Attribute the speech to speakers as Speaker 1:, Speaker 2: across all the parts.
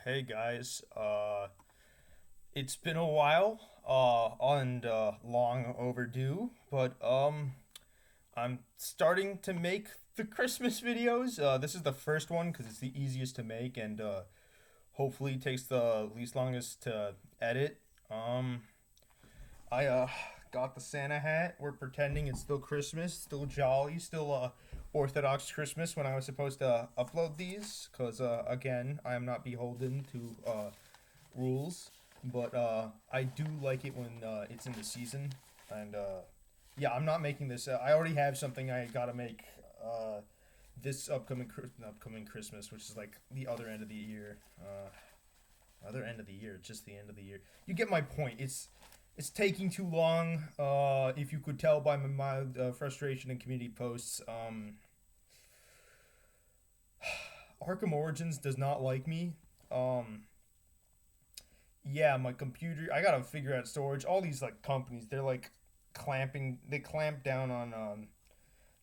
Speaker 1: Hey guys, it's been a while, and long overdue, but I'm starting to make the Christmas videos. This is the first one because it's the easiest to make and hopefully takes the least longest to edit. Um, I got the Santa hat. We're pretending it's still Christmas, still jolly, still Orthodox Christmas when I was supposed to upload these because again, I am not beholden to rules, but I do like it when it's in the season. And yeah, I'm not making this. I already have something I gotta make this upcoming Christmas, which is like the other end of the year. Other end of the year, just the end of the year. You get my point. It's taking too long. If you could tell by my mild frustration in community posts, Arkham Origins does not like me. Um, yeah, my computer. I gotta figure out storage. All these like companies, they're like clamping. They clamped down on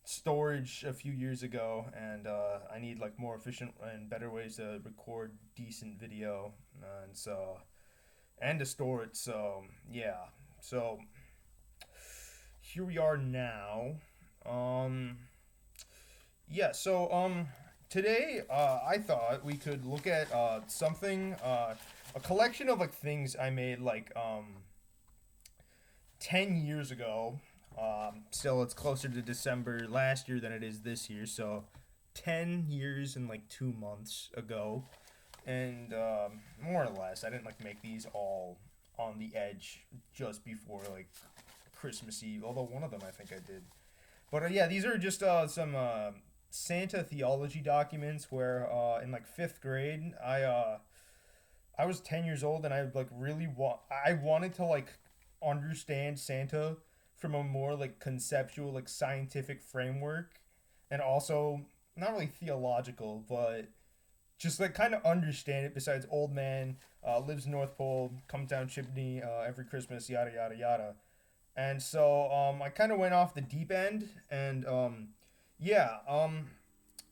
Speaker 1: storage a few years ago, and I need like more efficient and better ways to record decent video, and so and to store it. So yeah, so here we are now. Um, yeah, so today I thought we could look at something a collection of like things I made like 10 years ago. Still, it's closer to December last year than it is this year. So, 10 years and like 2 months ago, and more or less, I didn't like make these all on the edge just before like Christmas Eve. Although one of them I think I did. But yeah, these are just some Santa theology documents where in like fifth grade I was 10 years old and I like I wanted to like understand Santa from a more like conceptual like scientific framework and also not really theological but just like kind of understand it. Besides, old man lives North Pole, comes down chimney every Christmas, yada yada yada. And so I kind of went off the deep end, and yeah,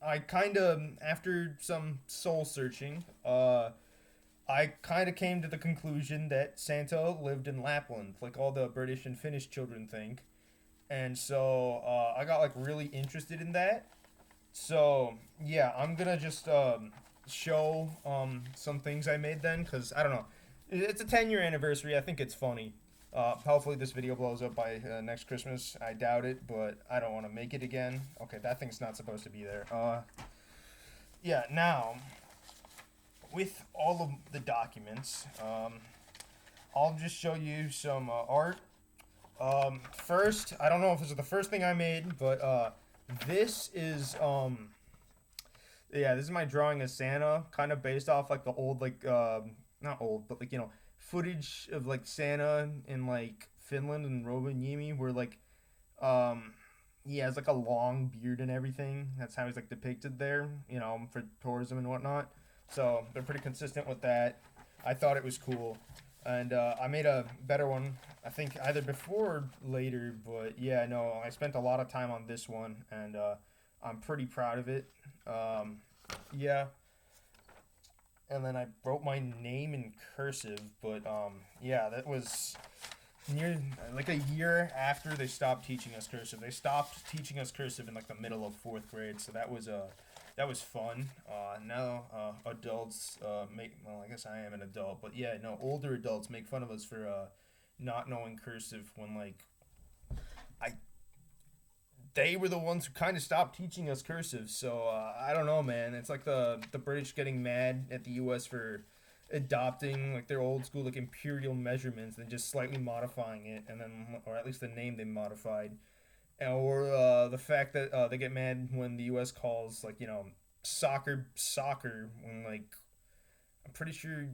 Speaker 1: I kind of after some soul searching, I kind of came to the conclusion that Santa lived in Lapland, like all the British and Finnish children think. And so I got like really interested in that. So yeah, I'm gonna just show some things I made then, cause I don't know, it's a 10-year anniversary. I think it's funny. Hopefully this video blows up by next Christmas. I doubt it, but I don't want to make it again. Okay, that thing's not supposed to be there. Yeah, now with all of the documents, I'll just show you some art. First, I don't know if this is the first thing I made, but this is yeah, this is my drawing of Santa, kind of based off like the old like not old, but like footage of like Santa in like Finland and Rovaniemi, where like um he has like a long beard and everything. That's how he's like depicted there, for tourism and whatnot. So they're pretty consistent with that. I thought it was cool, and I made a better one. I think either before or later, but yeah, no, I spent a lot of time on this one, and I'm pretty proud of it. Um, yeah, and then I wrote my name in cursive, but yeah, that was near like a year after they stopped teaching us cursive. They stopped teaching us cursive in like the middle of fourth grade, so that was fun. Now adults make well, I guess I am an adult, but yeah, no, older adults make fun of us for not knowing cursive when like I they were the ones who kind of stopped teaching us cursive. So I don't know, man. It's like the British getting mad at the U.S. for adopting like their old school like imperial measurements and just slightly modifying it, and then or at least the name they modified, or the fact that they get mad when the U.S. calls like soccer when like I'm pretty sure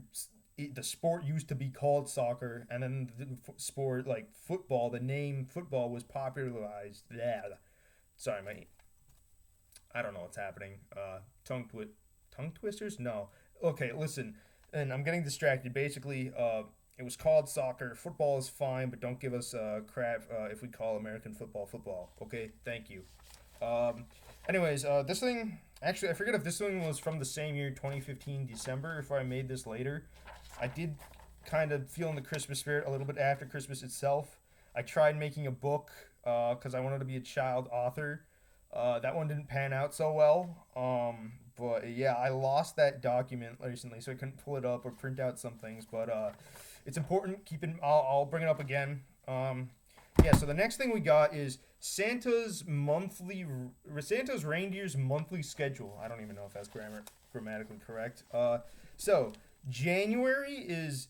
Speaker 1: the sport used to be called soccer, and then the sport like football, the name football was popularized. Yeah, sorry, mate. I don't know what's happening. Tongue twisters? No. Okay, listen, and I'm getting distracted. Basically, it was called soccer. Football is fine, but don't give us crap if we call American football football. Okay, thank you. Um, anyways, this thing Actually, I forget if this one was from the same year, 2015 December, if I made this later. I did kind of feel in the Christmas spirit a little bit after Christmas itself. I tried making a book because I wanted to be a child author. That one didn't pan out so well. But yeah, I lost that document recently, so I couldn't pull it up or print out some things. But it's important. I'll bring it up again. Yeah. So the next thing we got is Santa's reindeer's monthly schedule. I don't even know if that's grammatically correct. So January is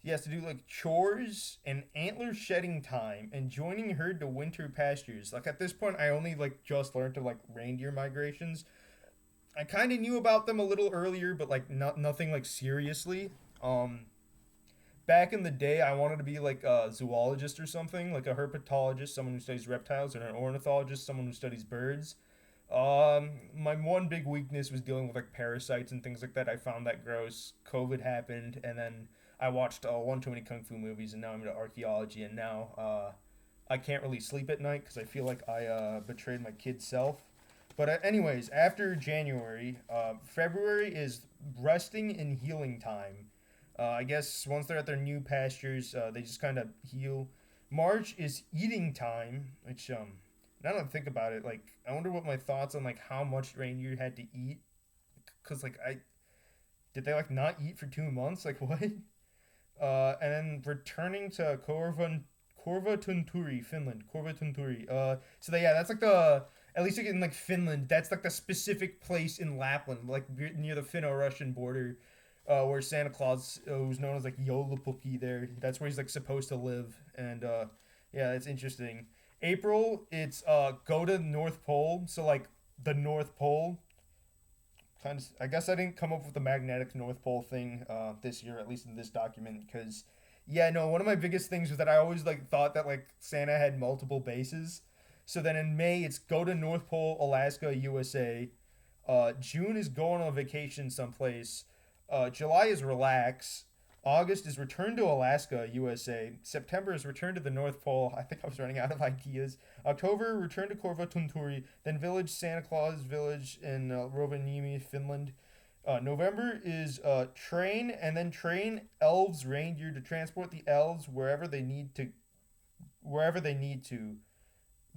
Speaker 1: he has to do like chores and antler shedding time and joining herd to winter pastures. Like at this point, I only like just learned of like reindeer migrations. I kind of knew about them a little earlier, but like nothing like seriously. Um, Back in the day, I wanted to be like a zoologist or something, like a herpetologist, someone who studies reptiles, or an ornithologist, someone who studies birds. My one big weakness was dealing with like parasites and things like that. I found that gross. COVID happened, and then I watched one too many kung fu movies, and now I'm into archaeology, and now I can't really sleep at night because I feel like I betrayed my kid self. But anyways, after January, February is resting and healing time. I guess once they're at their new pastures, they just kind of heal. March is eating time, which now that I think about it, like I wonder what my thoughts on like how much reindeer had to eat, cause like I did they like not eat for 2 months, like what? And then returning to Korva Tunturi, Finland. Korva Tunturi. So yeah, that's like the at least in like Finland, that's like the specific place in Lapland, like near the Finno-Russian border, where Santa Claus, who's known as like Joulupukki, there. That's where he's like supposed to live, and yeah, it's interesting. April, it's go to North Pole, so like the North Pole. Kind of, I guess I didn't come up with the magnetic North Pole thing this year, at least in this document, because yeah, no, one of my biggest things was that I always like thought that like Santa had multiple bases. So then in May, it's go to North Pole, Alaska, USA. June is going on a vacation someplace. July is relax. August is return to Alaska, USA. September is return to the North Pole. I think I was running out of ideas. October, return to Korva Tunturi. Then Village Santa Claus Village in Rovaniemi, Finland. November is train and then train elves reindeer to transport the elves wherever they need to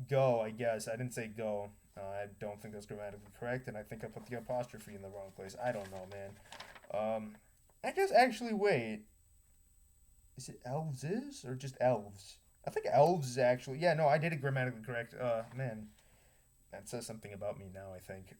Speaker 1: go. I guess I didn't say go. I don't think that's grammatically correct, and I think I put the apostrophe in the wrong place. I don't know, man. I guess actually wait. Is it elves or just elves? I think elves is actually yeah. No, I did it grammatically correct. Man, that says something about me now. I think.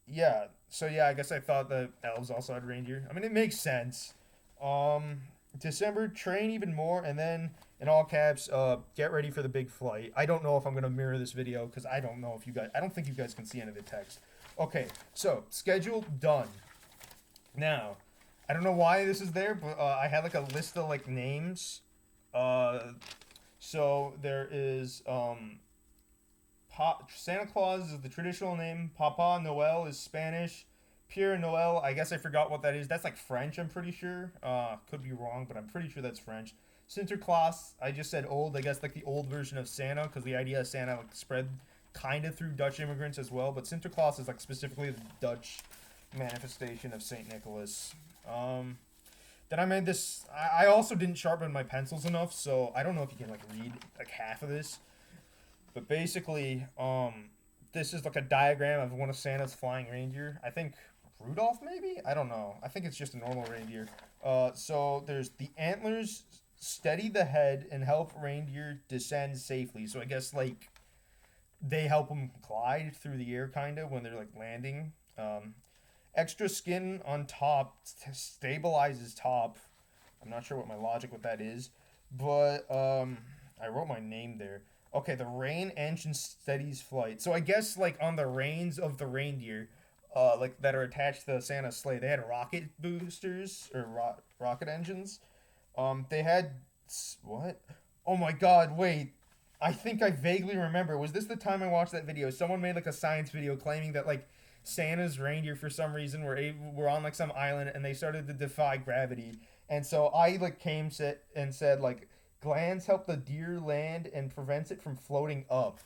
Speaker 1: Yeah. So yeah, I guess I thought that elves also had reindeer. I mean, it makes sense. Um, December train even more, and then in all caps, get ready for the big flight. I don't know if I'm gonna mirror this video because I don't know if you guys. I don't think you guys can see any of the text. Okay, so schedule done. Now, I don't know why this is there, but I had like a list of like names. Uh, so there is Santa Claus is the traditional name. Papa Noel is Spanish. Pierre Noel, I guess I forgot what that is. That's like French, I'm pretty sure. Could be wrong, but I'm pretty sure that's French. Sinterklaas, I just said old. I guess like the old version of Santa, because the idea of Santa like spread kind of through Dutch immigrants as well. But Sinterklaas is like specifically the Dutch manifestation of Saint Nicholas. Then I made this. I also didn't sharpen my pencils enough, so I don't know if you can like read like half of this. But basically, this is like a diagram of one of Santa's flying reindeer. I think Rudolph, maybe? I don't know. I think it's just a normal reindeer. So there's the antlers steady the head and help reindeer descend safely. So I guess like they help them glide through the air kind of when they're like landing. Extra skin on top stabilizes top. I'm not sure what my logic with that is, but I wrote my name there. Okay, the rein engine steadies flight. So I guess like on the reins of the reindeer, like that are attached to Santa's sleigh, they had rocket boosters or rocket engines. They had what? Oh my God! Wait, I think I vaguely remember. Was this the time I watched that video? Someone made like a science video claiming that like Santa's reindeer for some reason were on like some island and they started to defy gravity. And so I like and said like glands help the deer land and prevents it from floating up.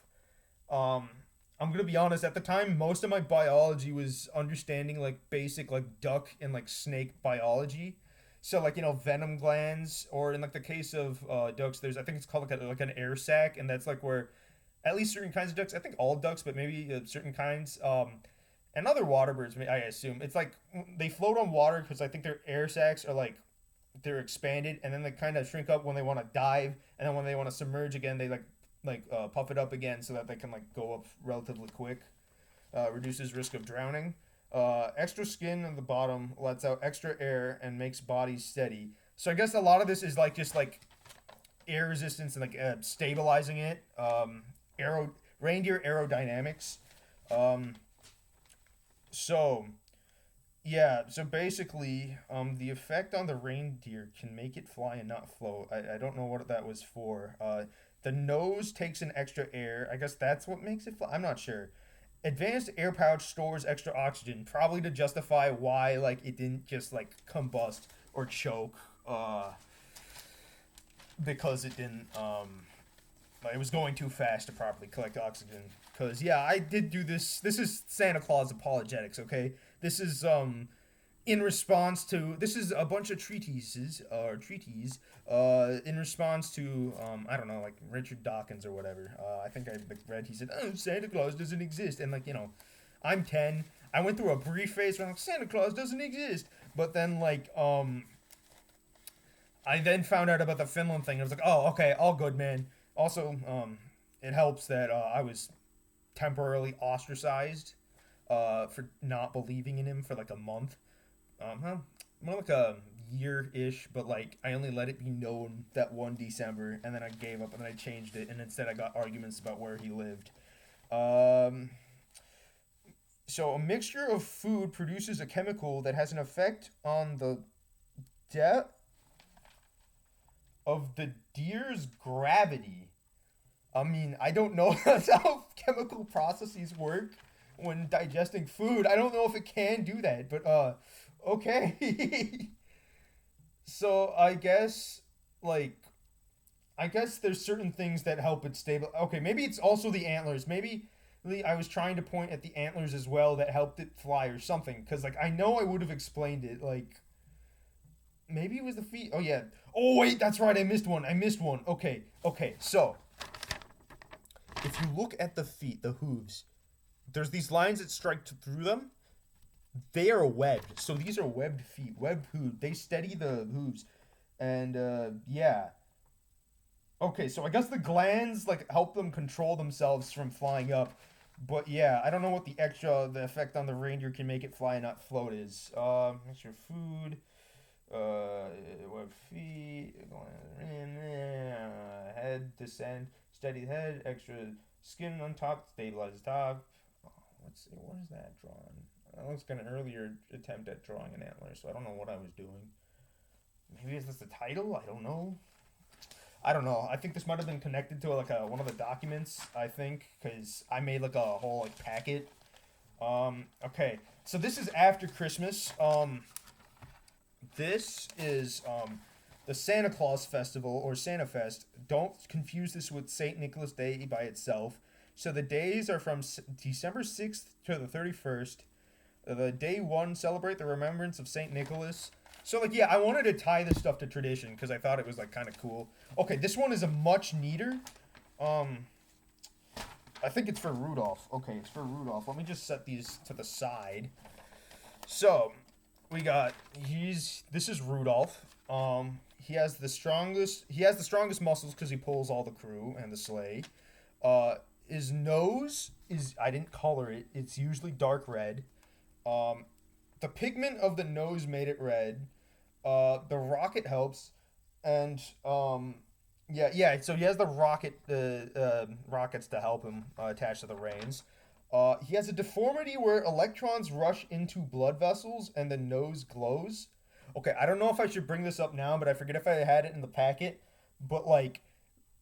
Speaker 1: Um, I'm gonna be honest. At the time, most of my biology was understanding like basic like duck and like snake biology. So like venom glands, or in like the case of ducks, there's I think it's called like an air sac, and that's like where at least certain kinds of ducks. I think all ducks, but maybe certain kinds. And other water birds, I assume it's like they float on water because I think their air sacs are like they're expanded, and then they kind of shrink up when they want to dive, and then when they want to submerge again, they puff it up again so that they can like go up relatively quick. Reduces risk of drowning. Extra skin on the bottom lets out extra air and makes bodies steady. So I guess a lot of this is like just like air resistance and like stabilizing it. Aero Reindeer aerodynamics. Um, so yeah, so basically, the effect on the reindeer can make it fly and not float. I don't know what that was for. The nose takes in extra air. I guess that's what makes it fly. I'm not sure. Advanced air pouch stores extra oxygen, probably to justify why like it didn't just like combust or choke. Because it didn't it was going too fast to properly collect oxygen. Because yeah, I did do this. This is Santa Claus Apologetics. Okay, this is in response to this is a bunch of treatises or treaties in response to I don't know, like Richard Dawkins or whatever. I think I like, read he said, "Oh, Santa Claus doesn't exist," and like I'm 10. I went through a brief phase where I'm like, Santa Claus doesn't exist, but then like I then found out about the Finland thing. I was like, oh, okay, all good, man. Also, it helps that I was temporarily ostracized for not believing in him for like a month. Well, more like a year ish, but like I only let it be known that one December, and then I gave up and then I changed it, and instead I got arguments about where he lived. Um, so a mixture of food produces a chemical that has an effect on the depth of the deer's gravity. I mean, I don't know that's how chemical processes work when digesting food. I don't know if it can do that, but okay. So like I guess there's certain things that help it stable. Okay, maybe it's also the antlers. Maybe I was trying to point at the antlers as well that helped it fly or something. Because like I know I would have explained it. Like maybe it was the feet. Oh yeah. Oh wait, that's right. I missed one. Okay. Okay. So if you look at the feet, the hooves, there's these lines that strike through them. They are webbed. So these are webbed feet, webbed hooves. They steady the hooves, and yeah. Okay, so I guess the glands like help them control themselves from flying up. But yeah, I don't know what the effect on the reindeer can make it fly and not float is. Extra food, web feet, head descend, steady head, extra skin on top, stabilizes top. Oh, let's see, what is that drawing? That looks like an earlier attempt at drawing an antler, so I don't know what I was doing. Maybe is this the title? I don't know. I don't know. I think this might have been connected to like one of the documents. I think because I made like a whole like packet. Okay. So this is after Christmas. This is the Santa Claus Festival or Santa Fest. Don't confuse this with Saint Nicholas Day by itself. So the days are from December 6th to the 31st. The day one celebrate the remembrance of Saint Nicholas. So like yeah, I wanted to tie this stuff to tradition because I thought it was like kind of cool. Okay, this one is a much neater. I think it's for Rudolph. Okay, it's for Rudolph. Let me just set these to the side. So we got this is Rudolph. He has the strongest muscles because he pulls all the crew and the sleigh. His nose is I didn't color it. It's usually dark red. The pigment of the nose made it red. The rocket helps, and yeah. So he has the rockets to help him attached to the reins. He has a deformity where electrons rush into blood vessels and the nose glows. Okay, I don't know if I should bring this up now, but I forget if I had it in the packet. But like,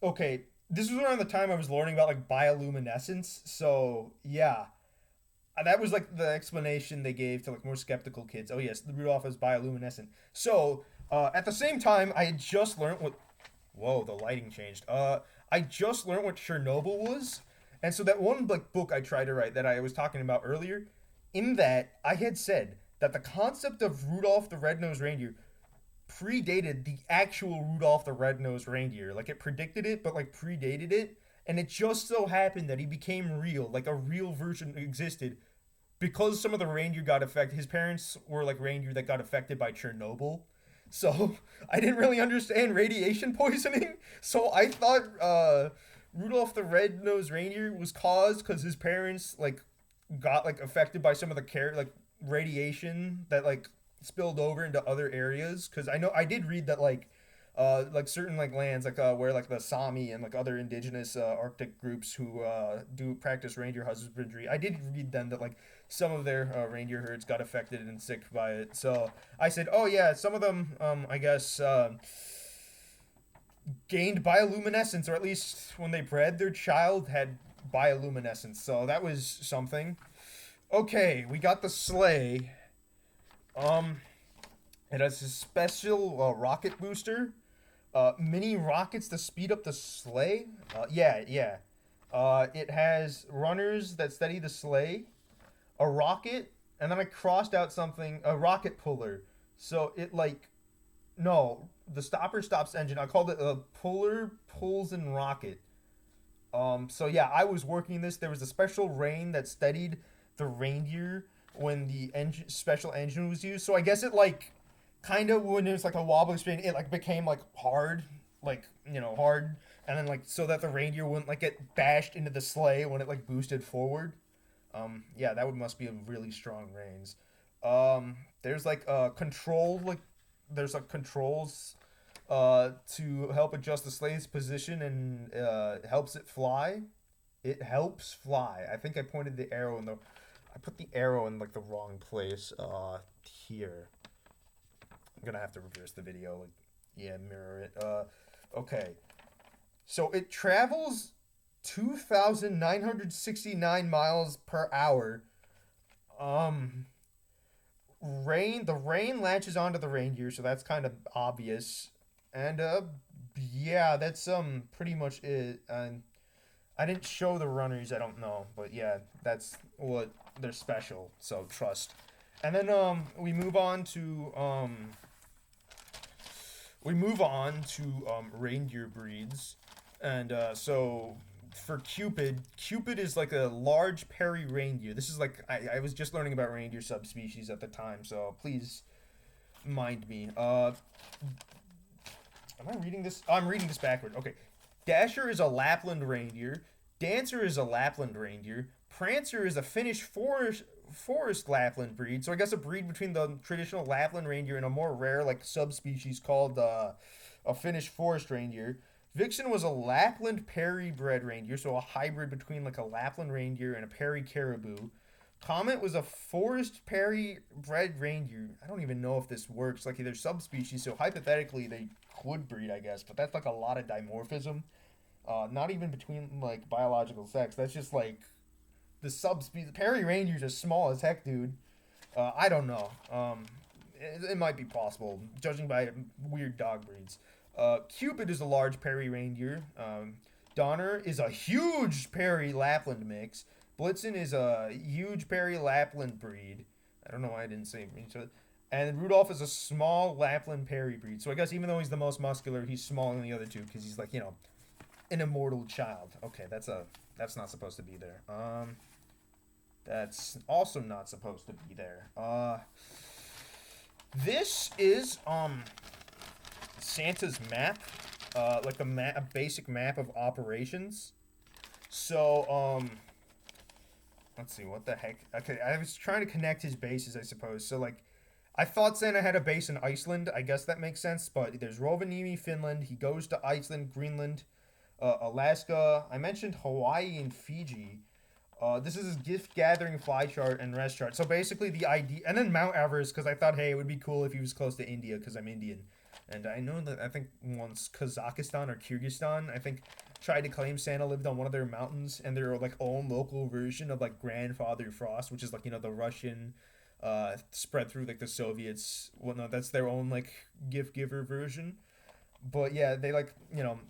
Speaker 1: okay, this was around the time I was learning about like bioluminescence. So yeah, that was like the explanation they gave to like more skeptical kids. Oh yes, the Rudolph is bioluminescent. So at the same time, I had just learned what. Whoa, the lighting changed. I just learned what Chernobyl was, And so that one like book I tried to write that I was talking about earlier, in that I had said that the concept of Rudolph the Red-Nosed Reindeer predated the actual Rudolph the Red-Nosed Reindeer. Like it predicted it, but like predated it. And it just so happened that he became real, like a real version existed because some of the reindeer got affected. His parents were like reindeer that got affected by Chernobyl. So I didn't really understand radiation poisoning. So I thought Rudolph the Red-Nosed Reindeer was caused because his parents like got like affected by some of the like radiation that like spilled over into other areas. Because I know I did read that like certain like lands where like the Sami and like other indigenous Arctic groups who do practice reindeer husbandry. I did read then that like some of their reindeer herds got affected and sick by it. So I said, oh yeah, some of them I guess gained bioluminescence, or at least when they bred their child had bioluminescence. So that was something. Okay, we got the sleigh. Um, it has a special rocket booster. Mini rockets to speed up the sleigh. Yeah. It has runners that steady the sleigh, a rocket, and then I crossed out something, a rocket puller. So it like, no, the stopper stops engine. I called it a puller pulls and rocket. So yeah, I was working this. There was a special rein that steadied the reindeer when the engine special engine was used. So I guess it like kind of when it was like a wobbly spin, it like became like hard, like hard, and then like so that the reindeer wouldn't like get bashed into the sleigh when it like boosted forward. Yeah, that would must be a really strong reins. There's like control like there's like controls to help adjust the sleigh's position and helps it fly. It helps fly. I think I pointed the arrow in the I put the arrow in like the wrong place here. I'm gonna have to reverse the video. Like, yeah, mirror it. Okay. So it travels 2,969 miles per hour. The rain latches onto the reindeer, so that's kind of obvious. And yeah, that's pretty much it. And I didn't show the runners, I don't know, but yeah, that's what they're special. So trust. And then we move on to reindeer breeds. And so for Cupid is like a large Perry reindeer. This is like I was just learning about reindeer subspecies at the time, so please mind me. Am I reading this? Oh, I'm reading this backward. Okay. Dasher is a Lapland reindeer. Dancer is a Lapland reindeer. Prancer is a Finnish forest Lapland breed. So I guess a breed between the traditional Lapland reindeer and a more rare like subspecies called a Finnish forest reindeer. Vixen was a Lapland Perry bred reindeer, so a hybrid between like a Lapland reindeer and a Perry caribou. Comet was a forest Perry bred reindeer. I don't even know if this works. Like they're subspecies, so hypothetically they could breed, I guess, but that's like a lot of dimorphism. Not even between like biological sex. That's just like the subspecies. Perry reindeers are small as heck, dude. I don't know. It might be possible, judging by weird dog breeds. Cupid is a large Perry reindeer. Donner is a huge Perry Lapland mix. Blitzen is a huge Perry Lapland breed. I don't know why I didn't say it. And Rudolph is a small Lapland Perry breed. So I guess even though he's the most muscular, he's smaller than the other two because he's like an immortal child. Okay, that's not supposed to be there. That's also not supposed to be there. This is Santa's map, like a basic map of operations. So let's see what the heck. Okay, I was trying to connect his bases, I suppose. So like, I thought Santa had a base in Iceland. I guess that makes sense. But there's Rovaniemi, Finland. He goes to Iceland, Greenland, Alaska. I mentioned Hawaii and Fiji. This is his gift gathering fly chart and rest chart. So basically the idea, and then Mount Everest, because I thought, hey, it would be cool if he was close to India, because I'm Indian. And I know that I think once Kazakhstan or Kyrgyzstan, I think, tried to claim Santa lived on one of their mountains, and their like own local version of like Grandfather Frost, which is like the Russian, spread through like the Soviets, whatnot. That's their own like gift giver version. But yeah, they like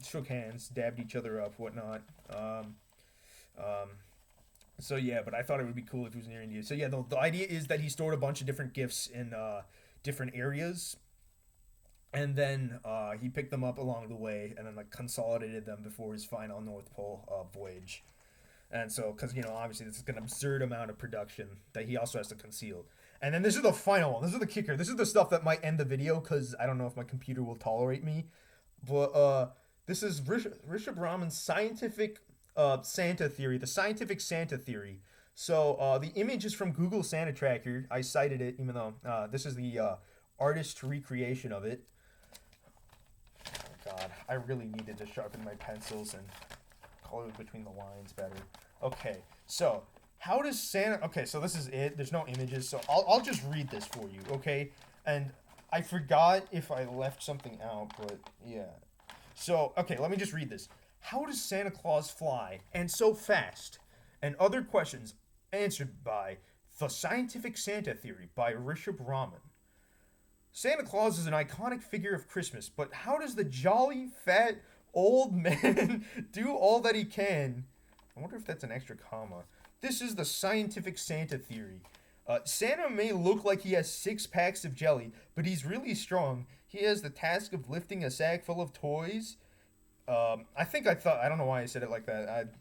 Speaker 1: shook hands, dabbed each other up, whatnot. Um, so yeah, but I thought it would be cool if he was near India. So yeah, the idea is that he stored a bunch of different gifts in different areas, and then he picked them up along the way, and then like consolidated them before his final North Pole voyage. And so, because obviously this is an absurd amount of production that he also has to conceal. And then this is the final one. This is the kicker. This is the stuff that might end the video because I don't know if my computer will tolerate me. But this is Rishabh Raman's scientific Santa theory, the scientific Santa theory. So the image is from Google Santa Tracker. I cited it, even though this is the artist recreation of it. Oh God, I really needed to sharpen my pencils and color between the lines better. Okay, so how does Santa? Okay, so this is it. There's no images, so I'll just read this for you. Okay, and I forgot if I left something out, but yeah. So okay, let me just read this. How does Santa Claus fly and so fast? And other questions answered by The Scientific Santa Theory by Rishabh Raman. Santa Claus is an iconic figure of Christmas, but how does the jolly, fat, old man do all that he can? I wonder if that's an extra comma. This is the scientific Santa theory. Santa may look like he has 6 packs of jelly, but he's really strong. He has the task of lifting a sack full of toys. I think I don't know why I said it like that.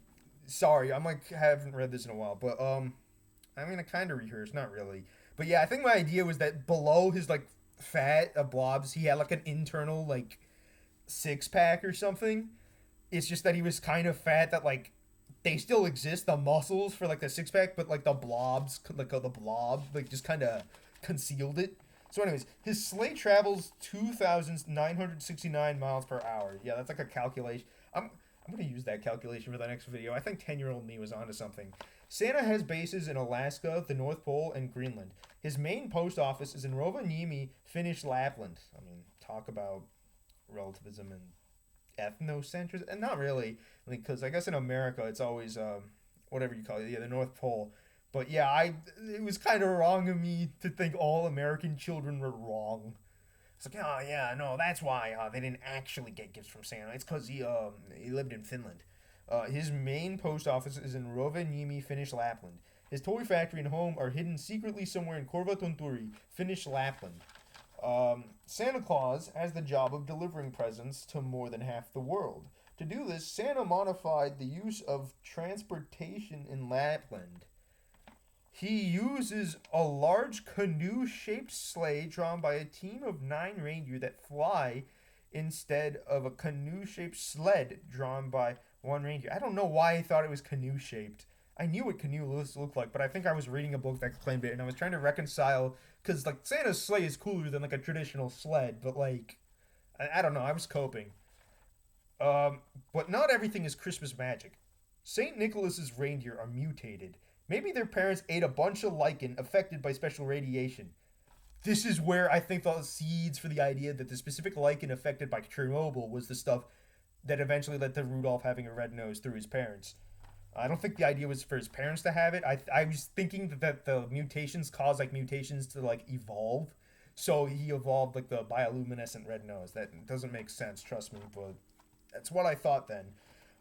Speaker 1: Sorry, I haven't read this in a while, but I mean, I kind of rehearsed, not really. But yeah, I think my idea was that below his like fat blobs, he had like an internal like 6-pack or something. It's just that he was kind of fat that like they still exist, the muscles for like the 6-pack, but like the blobs, like the blob, like just kind of concealed it. So anyways, his sleigh travels 2,969 miles per hour. Yeah, that's like a calculation. I'm going to use that calculation for the next video. I think 10-year-old me was onto something. Santa has bases in Alaska, the North Pole, and Greenland. His main post office is in Rovaniemi, Finnish Lapland. I mean, talk about relativism and ethnocentrism. And not really, because I guess in America it's always, whatever you call it, yeah, the North Pole. But yeah, it was kind of wrong of me to think all American children were wrong. It's like, oh yeah, no, that's why they didn't actually get gifts from Santa. It's because he lived in Finland. His main post office is in Rovaniemi, Finnish Lapland. His toy factory and home are hidden secretly somewhere in Korvatunturi, Finnish Lapland. Santa Claus has the job of delivering presents to more than half the world. To do this, Santa modified the use of transportation in Lapland. He uses a large canoe-shaped sleigh drawn by a team of 9 reindeer that fly instead of a canoe-shaped sled drawn by 1 reindeer. I don't know why I thought it was canoe-shaped. I knew what canoe looked like, but I think I was reading a book that claimed it, and I was trying to reconcile, because, like, Santa's sleigh is cooler than, like, a traditional sled, but, like, I don't know, I was coping. But not everything is Christmas magic. St. Nicholas's reindeer are mutated. Maybe their parents ate a bunch of lichen affected by special radiation. This is where I think the seeds for the idea that the specific lichen affected by Chernobyl was the stuff that eventually led to Rudolph having a red nose through his parents. I don't think the idea was for his parents to have it. I was thinking that the mutations cause like mutations to like evolve. So he evolved like the bioluminescent red nose. That doesn't make sense, trust me, but that's what I thought then.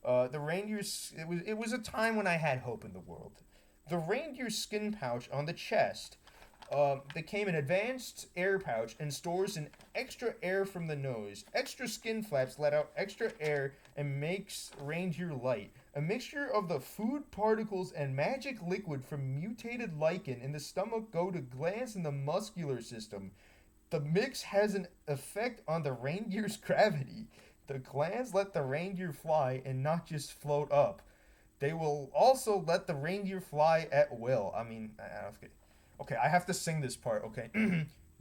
Speaker 1: The reindeers, it was a time when I had hope in the world. The reindeer skin pouch on the chest became an advanced air pouch and stores in extra air from the nose. Extra skin flaps let out extra air and makes reindeer light. A mixture of the food particles and magic liquid from mutated lichen in the stomach go to glands in the muscular system. The mix has an effect on the reindeer's gravity. The glands let the reindeer fly and not just float up. They will also let the reindeer fly at will. I mean, okay, I have to sing this part, okay?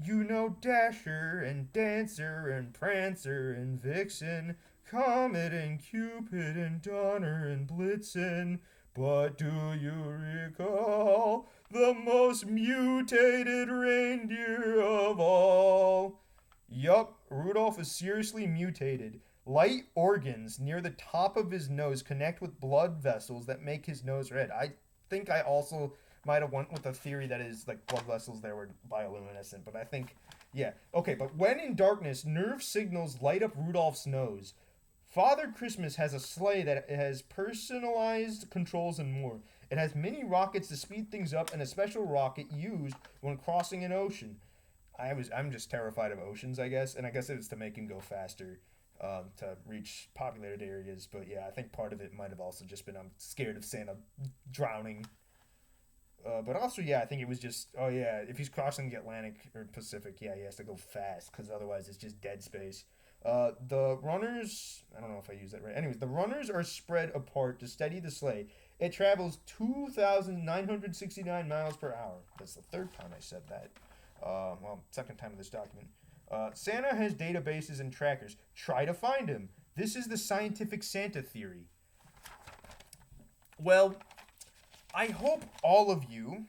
Speaker 1: You know Dasher and Dancer and Prancer and Vixen, Comet and Cupid and Donner and Blitzen. But do you recall the most mutated reindeer of all? Yup, Rudolph is seriously mutated. Light organs near the top of his nose connect with blood vessels that make his nose red. I think I also might have went with the theory that his like blood vessels there were bioluminescent, but I think yeah. Okay, but when in darkness, nerve signals light up Rudolph's nose. Father Christmas has a sleigh that has personalized controls and more. It has mini rockets to speed things up and a special rocket used when crossing an ocean. I'm just terrified of oceans, I guess, and I guess it's to make him go faster, to reach populated areas. But yeah, I think part of it might have also just been I'm scared of Santa drowning. But also, yeah, I think it was just, oh yeah, if he's crossing the Atlantic or Pacific, yeah, he has to go fast because otherwise it's just dead space. The runners, I don't know if I used that right. Anyways, the runners are spread apart to steady the sleigh. It travels 2,969 miles per hour. That's the third time I said that. Second time in this document. Santa has databases and trackers. Try to find him. This is the scientific Santa theory. Well, I hope all of you.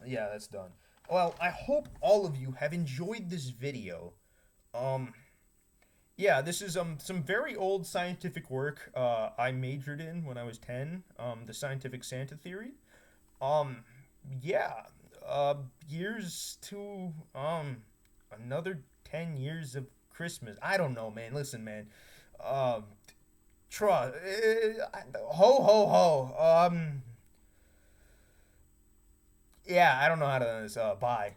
Speaker 1: Yeah, that's done. Well, I hope all of you have enjoyed this video. Um, yeah, this is some very old scientific work I majored in when I was 10. The scientific Santa theory. Um, yeah. Years to another 10 years of Christmas. I don't know, man. Listen, man. Um, trust. Ho ho ho. Yeah, I don't know how to end this. Bye.